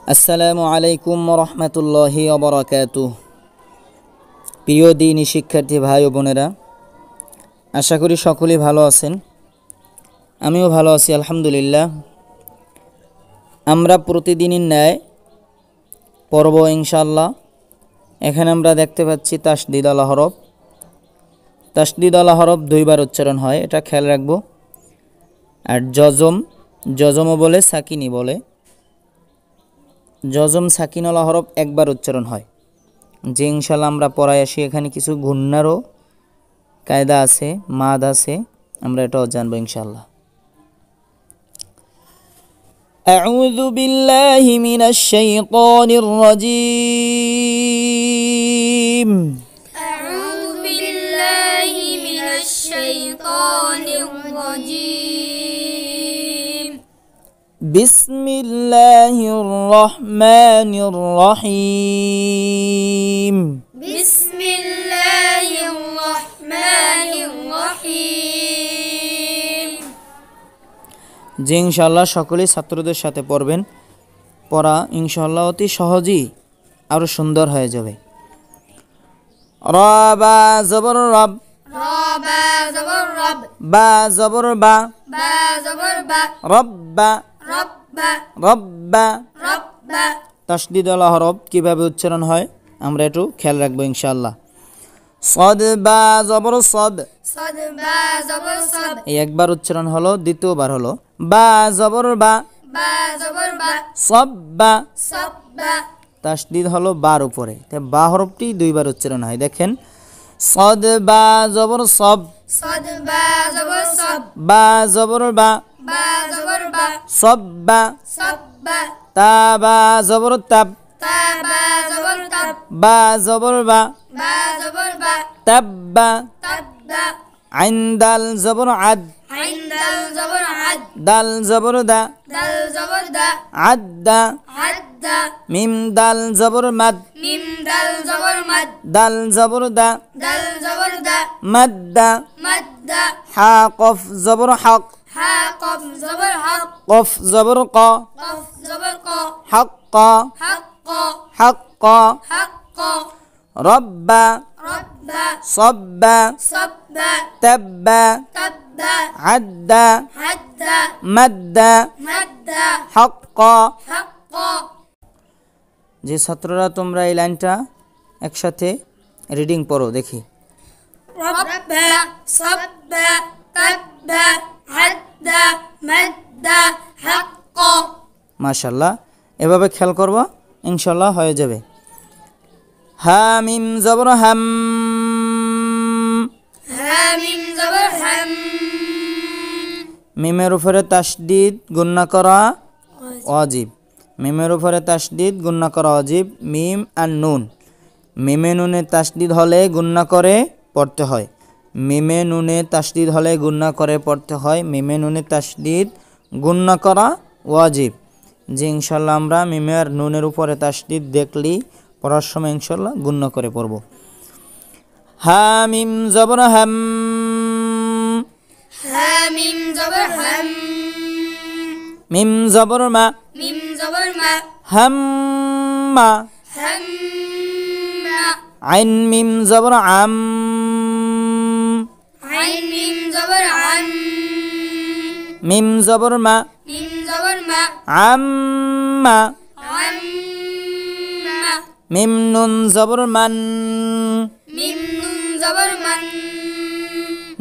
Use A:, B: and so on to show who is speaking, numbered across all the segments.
A: আসসালামু আলাইকুম রহমতুল্লাহি ওয়া বারাকাতুহু। প্রিয় দিনী শিক্ষার্থী ভাই ও বোনেরা, আশা করি সকলেই ভালো আছেন। আমিও ভালো আছি আলহামদুলিল্লাহ। আমরা প্রতিদিনের ন্যায় পড়ব ইনশাআল্লাহ। এখানে আমরা দেখতে পাচ্ছি তাসদীদ আলা হরফ। তাসদীদ আলা হরফ দুইবার উচ্চারণ হয়, এটা খেয়াল রাখব। আর জজমও বলে, সাকিনি বলে। জজম সাকিনওয়ালা হরফ একবার উচ্চারণ হয়, যে ইনশাল্লাহ আমরা পড়ায় আসি। এখানে কিছু গুন্নারও কায়দা আছে, মাদ আছে, আমরা এটাও জানবো ইনশাল্লাহ। আউযু বিল্লাহি মিনাশ শাইতানির রাজীম।
B: আউযু বিল্লাহি মিনাশ শাইতানির রাজীম।
A: বিসমিল্লাহির রহমানির রহিম।
B: বিসমিল্লাহির রহমানির রহিম।
A: যে ইনশাআল্লাহ সকলেই ছাত্রদের সাথে পড়বেন। পড়া ইনশাআল্লাহ অতি সহজেই আরো সুন্দর হয়ে যাবে। রবা জবর রব,
B: রবা জবর রব,
A: বা জবর বা,
B: বা জবর বা,
A: রব্বা
B: রব্বা,
A: রব্বা।
B: রব্বা।
A: তাসদীদ আলা হরফ কিভাবে উচ্চারণ হয় আমরা একটু খেয়াল রাখবো ইনশাআল্লাহ। সদ বা জবর সদ,
B: সদ বা জবর সদ,
A: এই একবার উচ্চারণ হলো, দ্বিতীয়বার হলো বা জবর বা,
B: বা জবর বা,
A: সব্বা।
B: সব্বা।
A: তাসদীদ হলো বার উপরে, তাই বা হরফটি দুইবার উচ্চারণ হয়। দেখেন, সদ বা জবর সব,
B: সদ বা জবর সব,
A: বা জবর বা,
B: বা জবর বা,
A: সব্বা।
B: সব্বা।
A: তা বা জবর তাব,
B: তা বা জবর তাব,
A: বা জবর বা,
B: বা জবর বা,
A: তাব্বা।
B: তাব্বা।
A: আইন দাল জবর আদ,
B: আইন দাল জবর আদ,
A: দাল জবর দা,
B: দাল জবর দা,
A: আদ্দা।
B: আদ্দা।
A: মিম দাল জবর মাদ,
B: মিম দাল জবর মাদ,
A: দাল জবর দা,
B: দাল জবর দা,
A: মাদ্দা।
B: মাদ্দা।
A: হা কফ জবর হক,
B: হা কফ জবর হক,
A: কফ জবর ক,
B: কফ জবর ক,
A: হক ক,
B: হক ক,
A: হক ক।
B: হক ক।
A: রব্বা
B: রব্বা,
A: সব্বা,
B: সব্বা,
A: তাব্বা,
B: তাব্বা,
A: আদ্দা,
B: হাদ্দা,
A: মাদ্দা,
B: মাদ্দা,
A: হক ক।
B: হক ক।
A: যে ছাত্ররা তোমরা এই লাইনটা একসাথে রিডিং পড়ো দেখি।
B: রব্বা, সব্বা, তাব্বা, হাদ্দা, মাদ্দা, হক ক।
A: মাশাআল্লাহ, এভাবে খেয়াল করবা, ইনশাআল্লাহ হয়ে যাবে। হা মিম জবর হাম,
B: হা মিম জবর হাম,
A: মিমের উপরে তাসদীদ গুণনা করা ওয়াজিব। মিমের উপরে তাসদীদ গুণনা করা ওয়াজিব। মিম আর নুন, মিমে নুনে তাসদীদ হলে গুণনা করে পড়তে হয়। মিমে নুনে তাসদীদ হলে গুণনা করে পড়তে হয়। মিমে নুনে তাসদীদ গুণনা করা ওয়াজিব। যে ইনশাল্লাহ আমরা মিমে আর নুনের উপরে তাসদীদ দেখলি পড়ার সময় ইনশাল্লাহ গুণনা করে পড়ব। হা মিম জবর হাম,
B: হা মিম জবর হাম,
A: মিম জবর মা,
B: মিম জবর মা,
A: হাম্মা।
B: হাম্মা।
A: আইন মিম জবর আম,
B: আইন মিম জবর আম,
A: মিম জবর মা,
B: মিম জবর মা,
A: আম্মা।
B: আম্মা।
A: মিম নুন জবর মান,
B: মিম নুন জবর মান,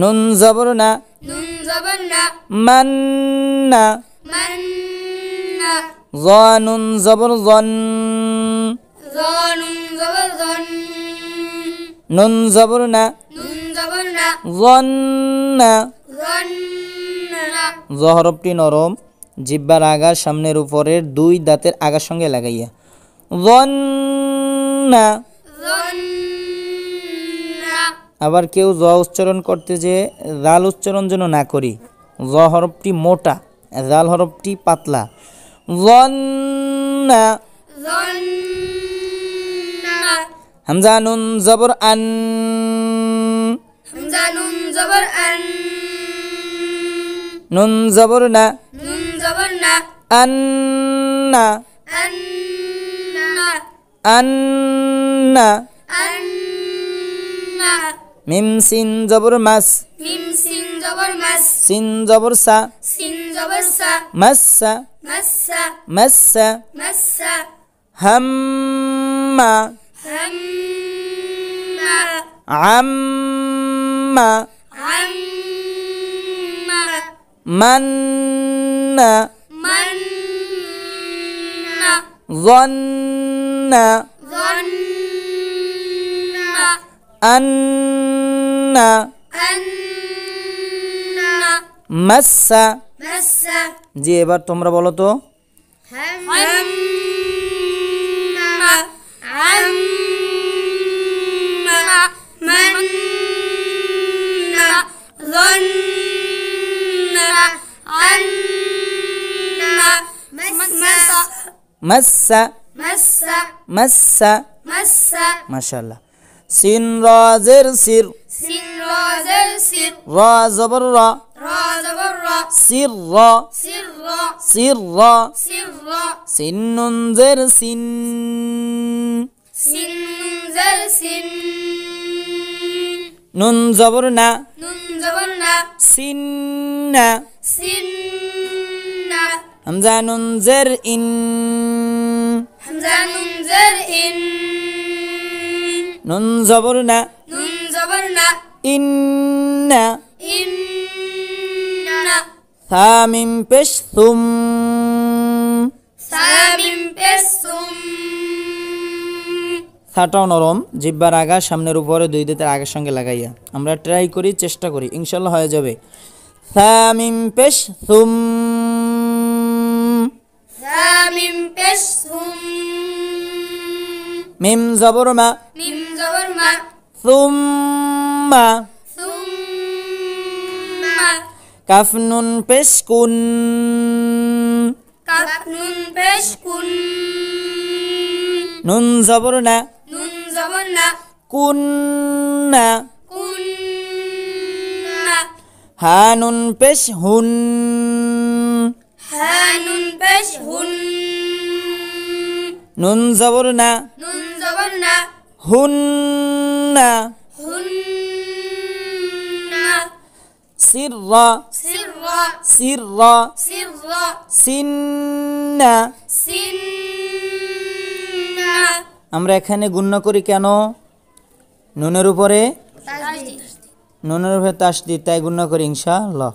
A: নুন জবর না,
B: নুন জবর না,
A: মান্না।
B: মান্না।
A: জ নুন জবর জন,
B: জ নুন জবর জন,
A: নুন জবর না,
B: নুন জবর না,
A: জন্না।
B: জন্না।
A: জ হরফটি নরম, জিহ্বার আগার সামনের উপরের দুই দাঁতের আগার সঙ্গে লাগাইয়া জন্না।
B: জন্না।
A: আবার কেউ জ উচ্চারণ করতে যে জাল উচ্চারণ যেন না করি। জ হরফটি মোটা, জাল হরফটি পাতলা। জন্না।
B: জন্না।
A: হামজা নুন জবর আন,
B: হামজা নুন জবর আন,
A: নুন জবর না,
B: নুন জবর না,
A: আন্না।
B: আন
A: আন্না
B: anna
A: মিম সিন জবর মাস
B: mim sin zabar mas
A: সিন জবর সা
B: sin zabar sa
A: মাসসা
B: massa
A: মাসসা
B: massa
A: হাম্মা
B: hamma
A: আম্মা
B: amma
A: মান্না
B: manna
A: ظنّا
B: dhanna
A: আন্না
B: anna
A: মাসসা
B: massa
A: জি এবার তোমরা বলো তো
B: hamma amma manna dhanna anna massa
A: মাসসা
B: massa
A: মাসসা
B: massa
A: মাশাআল্লাহ সিন রা জের সির
B: sin ra zal sir
A: রা জবর রা
B: ra zabar ra
A: সির রা
B: sirra
A: সির রা
B: sirra
A: সিন নুন জের সিন
B: sin zal sin
A: নুন জবর না
B: nun zabar na
A: সিন না
B: sinna
A: হামজা নুন জের in
B: hamza nun zar in
A: নুন জবর না
B: nun zabar na
A: ইন্না
B: inna
A: থা মিম পেশ তুম
B: samim pesum
A: থাটাও নরম জিহ্বার আগা সামনের উপরে দুই দাঁতের আগের সঙ্গে লাগাইয়া আমরা ট্রাই করি চেষ্টা করি ইনশাল্লাহ হয়ে যাবে থা মিম পেশ তুম
B: samim pesum
A: মিম জবর মা
B: mim zabar ma
A: তুম্মা
B: thumma
A: calf নুন পেশ কুন
B: kaf nun pesh kun
A: নুন জবর না
B: nun zabar na
A: কুন্না
B: kunna
A: হা নুন পেশ হুন
B: ha nun pesh hun
A: নুন জবর না
B: nun zabar na
A: হুন্না
B: hunna
A: সিররা
B: sirra
A: সিররা
B: sirra
A: Sinha
B: sinna
A: আমরা এখানে গুণনা করি কেন নুনের উপরে
B: tashdid
A: নুনের উপরে তাসদিদ তাই গুণনা করি ইনশাআল্লাহ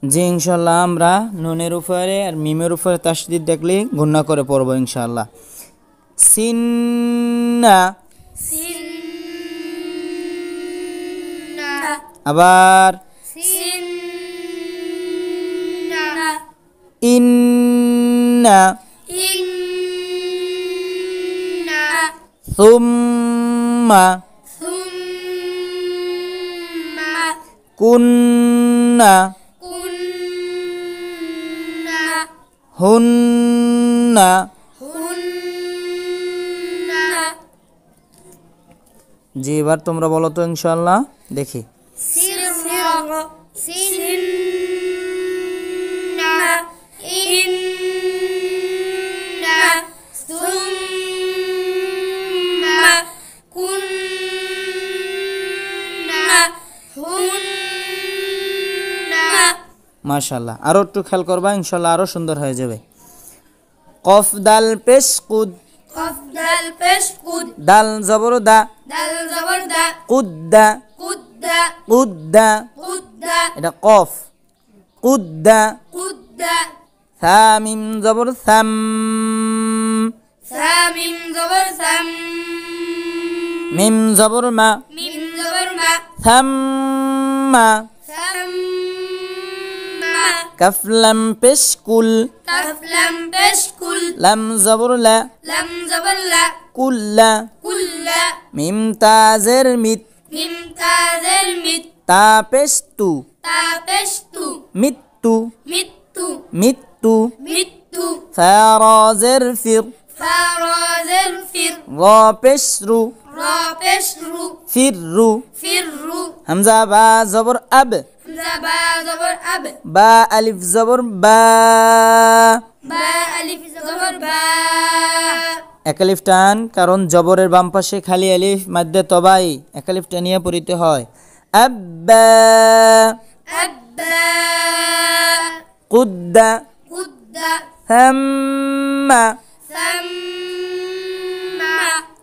A: জি ইনশাআল্লাহ আমরা নুনের উপরে আর মিমের উপরে তাসদিদ দেখলে গুণনা করে পড়ব ইনশাআল্লাহ সিন্না
B: sinna
A: আবার
B: sinna
A: ইন্না
B: inna
A: সুম্মা
B: thumma
A: কুন্না
B: kunna
A: হুন্না
B: hunna
A: জি এবার তোমরা বলো তো ইনশাআল্লাহ দেখি
B: sirra sinna inna thumma kunna hunna
A: মাশাআল্লাহ আরো একটু খেয়াল করবা ইনশাআল্লাহ আরো সুন্দর হয়ে যাবে কফ দাল পেশ কুদ
B: qaf dal pesh kud
A: দাল জবর দা
B: dal zabar da
A: কুদ্দা
B: qudda
A: কুদ্দা
B: qudda
A: এটা কফ কুদ্দা
B: qudda
A: থা মিম জবর সাম
B: samim zabar sam
A: মিম জবর মা
B: mim zabar ma
A: Thamma
B: samma
A: calf লাম পেশ কুল
B: kaf lam pesh kul
A: লাম জবর লা
B: lam zabar la
A: কুল্লা
B: kulla
A: মিম তা জের মিত
B: mim tazir mit
A: তা পেশ তু
B: ta pesh tu
A: Mittu
B: mittu
A: Mittu
B: mittu
A: ফা রা জের ফির
B: farazir fir
A: রা পেশ রু
B: ra pesh ru
A: ফির রু
B: firru
A: হামজা বা জবর আব
B: hamza ba zabar ab
A: বা আলিফ জবর বা
B: ba alif জবর বা
A: এক আলিফ টান, কারণ জবরের বাম পাশে খালি আলিফ মাদ্দে তবাই এক আলিফ টানিয়ে পড়িতে হয়। আব্বা
B: আব্বা
A: কুদ্দা
B: কুদ্দা
A: থাম্মা
B: সাম্মা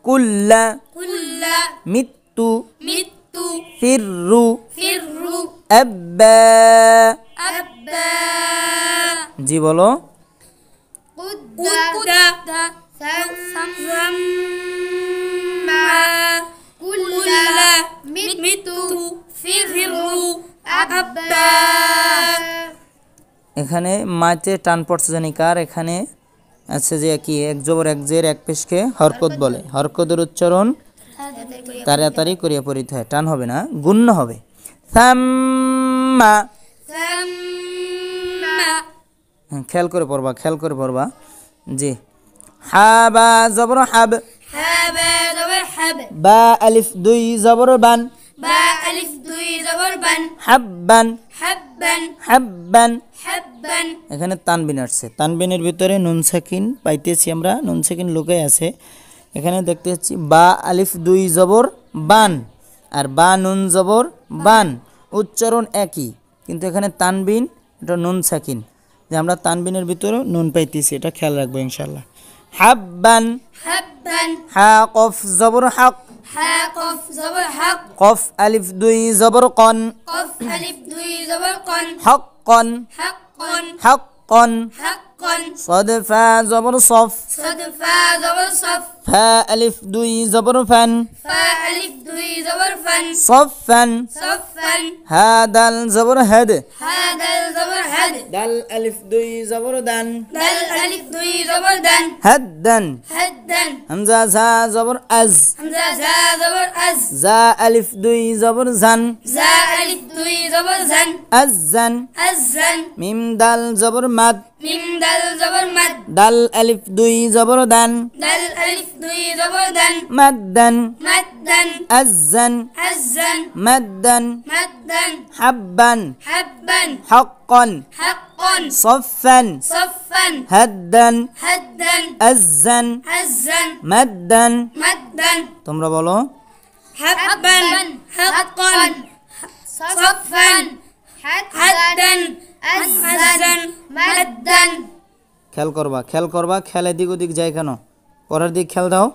A: কুল্লা
B: কুল্লা
A: মিত্তু
B: মিত্তু
A: ফিররু
B: ফিররু
A: আব্বা।
B: আব্বা
A: জি বলো।
B: কুদ্দা সাম্মা কুল্লা মিত্তু ফিররু আব্বা।
A: এখানে মাতে টান পড়ছে জানি কার, এখানে আছে যে কি এক জবর এক জের এক পেশকে হরকত বলে। হরকতের উচ্চারণ তাড়াতাড়ি করিয়া পড়িতে হয়, টান হবে না, গুণ্য হবে। থাম্মা,
B: সাম্মা
A: খেয়াল করে পড়বা, খেয়াল করে পড়বা। জি। হাবা জবর হাব,
B: হাবা জবর হাব
A: বা আলিফ দুই জবর বান,
B: বা আলিফ দুই জবর বান
A: হাব্বান
B: হাব্বান
A: হাব্বান।
B: হাব্বান
A: এখানে তানবিন আসছে, তানবিনের ভিতরে নুন সাকিন পাইতেছি আমরা, নুন সাকিন লুকাই আছে। এখানে দেখতে পাচ্ছি বা আলিফ দুই জবর বান আর বা নুন জবর বান, উচ্চারণ একই, কিন্তু এখানে তানবিন, এটা নুন সাকিন, যে আমরা তানবিনের ভিতরে নুন পাইতেছি, এটা খেয়াল রাখবো ইনশাল্লাহ। হাব্বান,
B: হাব্বান
A: হা কফ জবর হক,
B: হা কফ জবর হক
A: কফ আলিফ দুই জবর কন,
B: কফ আলিফ দুই জবর কন
A: হক কন
B: হাক্কন
A: হক কন।
B: হাক্কন
A: صاد فا জবর সফ,
B: صد ফা জবর সফ
A: ফা আলিফ দুই জবর ফান,
B: ফা আলিফ দুই জবর ফান
A: صفan।
B: صفan
A: হা দাল জবর হেদ,
B: হা দাল জবর হাদ
A: দাল আলিফ দুই জবর দান,
B: দাল আলিফ দুই জবর দান
A: হাদ্দান।
B: হাদ্দান
A: হামজা জা জবর আজ,
B: হামজা জা জবর আজ
A: জা আলিফ দুই জবর জান,
B: জা আলিফ দুই জবর জান
A: আজান।
B: আজান
A: মিম দাল জবর মাদ,
B: মিম দাল জবর মাদ
A: দাল আলিফ দুই জবর দান,
B: দাল আলিফ দুই জবর দান
A: মাদ্দান।
B: মাদ্দান
A: আজান
B: আজান
A: মাদ্দান।
B: মাদ্দান
A: হাব্বান
B: হাব্বান
A: হাক্কান
B: হাক্কন
A: صفan
B: صفan
A: হাদ্দান
B: হাদ্দান
A: আজান
B: আজান
A: মাদ্দান।
B: মাদ্দান
A: তোমরা বলো।
B: হাব্বান হাক্কন صفan হাদ্দান আজান মাদ্দান।
A: খেয়াল করবা, খেয়াল করবা, খেয়াল এদিক ওদিক যায় কেন, পরের দিক খেয়াল দাও।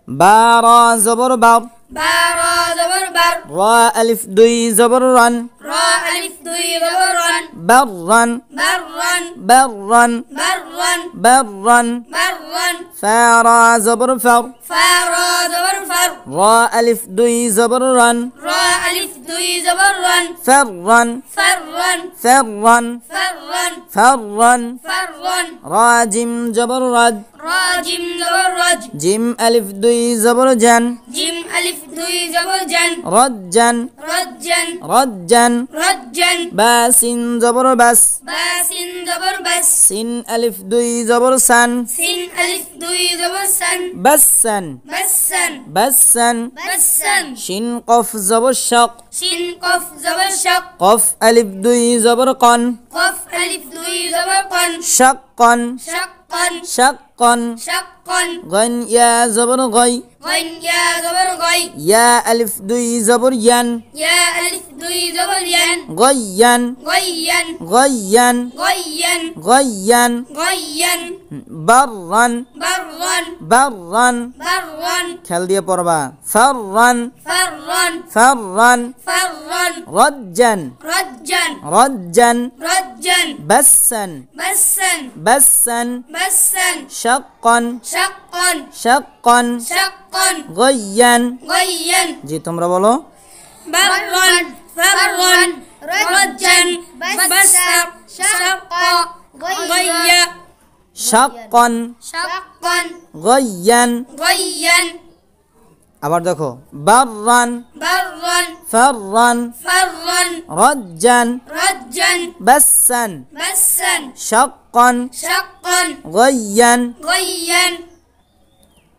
A: বা রা জবর বার,
B: বা রা জবর বার
A: রা আলিফ দুই জবর রান,
B: রা আলিফ দুই জবর রান
A: বার রান
B: বাররান
A: বার রান
B: বাররান
A: বার রান।
B: বাররান
A: ফা রা জবর ফার,
B: ফা রা জবর ফার
A: রা আলিফ দুই জবর রান,
B: রা আলিফ দুই জবর রান
A: ফার রান
B: ফাররান
A: ফার রান
B: ফাররান
A: ফার রান।
B: ফাররান
A: রা জিম জবর রাজ,
B: রা জিম জবর রাজ
A: জিম আলিফ দুই জবর জান,
B: জিম আলিফ দুই জবর জান
A: রজ্জান
B: রজ্জান
A: রজ্জান।
B: রজ্জান
A: বা সিন জবর বাস,
B: বা সিন জবর বাস
A: সিন আলিফ দুই জবর সান,
B: সিন আলিফ দুই জবর সান
A: বাসান
B: বাসান
A: বাসান।
B: বাসান
A: শিন কফ জবর শক,
B: শিন কফ জবর শক
A: কফ আলিফ দুই জবর কন,
B: কফ আলিফ দুই জবর কন
A: শাক্কন
B: শাক্কন
A: শাক্কন।
B: শাক্কন
A: গন ইয়া জবর গই,
B: গইন ইয়া জবর গই
A: ইয়া আলিফ দুই জবর ইয়ান,
B: ইয়া আলিফ দুই জবর ইয়ান
A: গয়ান
B: গইয়ান
A: গয়ান
B: গইয়ান
A: গয়ান।
B: গইয়ান
A: বাররান
B: বাররান
A: বাররান।
B: বাররান
A: খেয়াল দিয়ে পড়বা। ফাররান
B: ফাররান
A: ফাররান।
B: ফাররান
A: রজ্জান
B: রজ্জান
A: রজ্জান।
B: রজ্জান
A: বাসান
B: বাসান
A: বাসান।
B: বাসান
A: শাক্কন
B: শাক্কন
A: শাক্কন।
B: শাক্কন
A: গয়ান।
B: গইয়ান
A: জি তোমরা বলো।
B: বাররান ফাররান রজ্জান বাসান শাক্কা গইয়া
A: শাক্কন
B: শাক্কন
A: গয়ান।
B: গইয়ান
A: আবার দেখো। বাররান
B: বাররান
A: ফাররান।
B: ফাররান
A: রজ্জান
B: রজ্জান
A: বাসান।
B: বাসান
A: শাক্কন
B: শাক্কন
A: গয়ান।
B: গইয়ান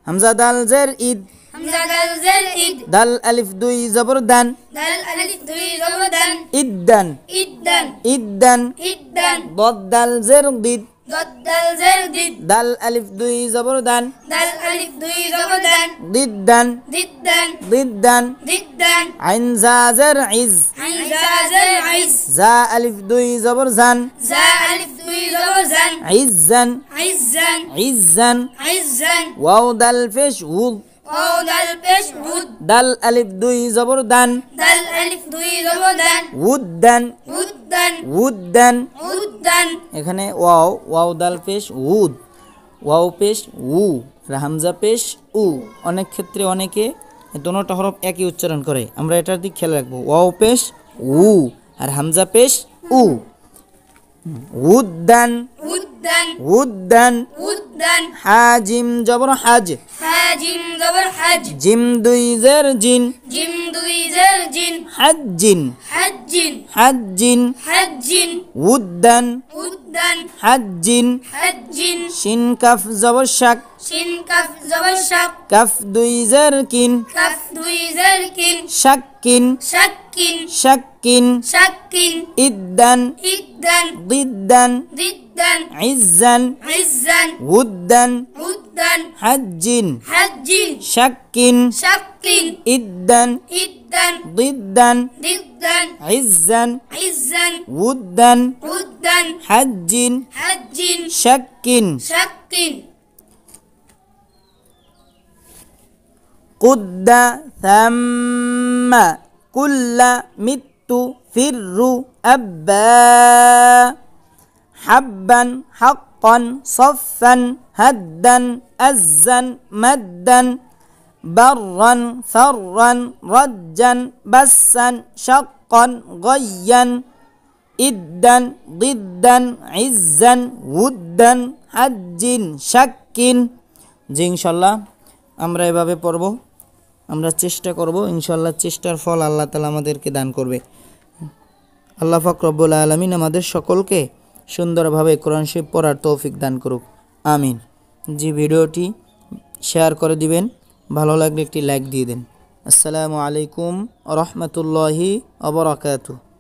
A: হামজা দাল জের ঈদ,
B: হামজা দাল জের ঈদ
A: দাল আলিফ দুই জবর দান,
B: দাল আলিফ দুই জবর দান
A: ইদ্দান
B: ইদ্দান
A: ইদ্দান।
B: ইদ্দান
A: বদ দাল জের দিদ,
B: ضد دال زر دد
A: দাল আলিফ দুই জবর দান
B: دال ألف দুই জবর দান
A: দিদ্দান
B: দিদ্দান
A: দিদ্দান
B: দিদ্দান
A: আইন জা জের ইজ
B: عين زا زر عز
A: জা আলিফ দুই জবর জান
B: زا ألف দুই জবর জান
A: ইজ্জান
B: عزا
A: ইজ্জান
B: عزا
A: ওয়াও দাল পেশ উদ
B: واو دال পেশ উদ
A: দাল আলিফ দুই জবর দান
B: دال ألف দুই জবর দান
A: উদ্দান
B: উদ্দান
A: উদ্দান
B: উদ্দান
A: এখানে ওয়াও দাল পেশ উদ ওয়াও পেশ উ আর হামজা পেশ উ অনেক ক্ষেত্রে অনেকে দোনোটা হরফ একই উচ্চারণ করে আমরা এটার দিক খেয়াল রাখবো ওয়াও পেশ উ আর হামজা পেশ উ উদ্দান
B: উদ্দান
A: উদ্দান
B: উদ্দান
A: হাজিম জবর হাজ
B: হাজিম জবর হাজ
A: জিম দুই জের জিন
B: জিম দুই জের জিন
A: হাজ্জিন
B: হাজ্জিন
A: হাজ্জিন
B: হাজ্জিন
A: উদ্দান
B: উদ্দান
A: হাজ্জিন
B: হাজ্জিন
A: শিন কাফ জবর শাক
B: শিন কাফ জবর শাক
A: কাফ দুই জের কিন
B: কাফ দুই জের কিন
A: শাক্কিন
B: শাক্কিন
A: শাক্কিন
B: শাক্কিন
A: ইদ্দান
B: ইদ্দান
A: দিদ্দান
B: দিদ্দান
A: ইজ্জান
B: ইজ্জান
A: উদ্দান
B: উদ্দান
A: হাজ্জিন
B: হাজ্জিন
A: শাক্কিন
B: শাক্কিন
A: ইদ্দান
B: ইদ্দান
A: দিদ্দান
B: দিদ্দান
A: ইজ্জান
B: ইজ্জান
A: উদ্দান
B: উদ্দান
A: হাজ্জিন
B: হাজ্জিন
A: শাক্কিন
B: শাক্কিন
A: قد ثم كل مت فر أبا حبا حقا صفا هدا أزا مدا برا ثرا رجا بسا شقا غيا إدا ضدا عزا ودا حج شك জি ইনশাল্লাহ আমরা এভাবে পড়ব আমরা চেষ্টা করব ইনশাল্লাহ চেষ্টার ফল আল্লাহ তাআলা আমাদেরকে দান করবে আল্লাহ পাক রব্বুল আলামিন আমাদের সকলকে সুন্দরভাবে কোরআন শরীফ পড়ার তৌফিক দান করুক আমিন জি ভিডিওটি শেয়ার করে দিবেন ভালো লাগলে একটি লাইক দিয়ে দেন আসসালামু আলাইকুম ওয়া রাহমাতুল্লাহি ওয়া বারাকাতুহু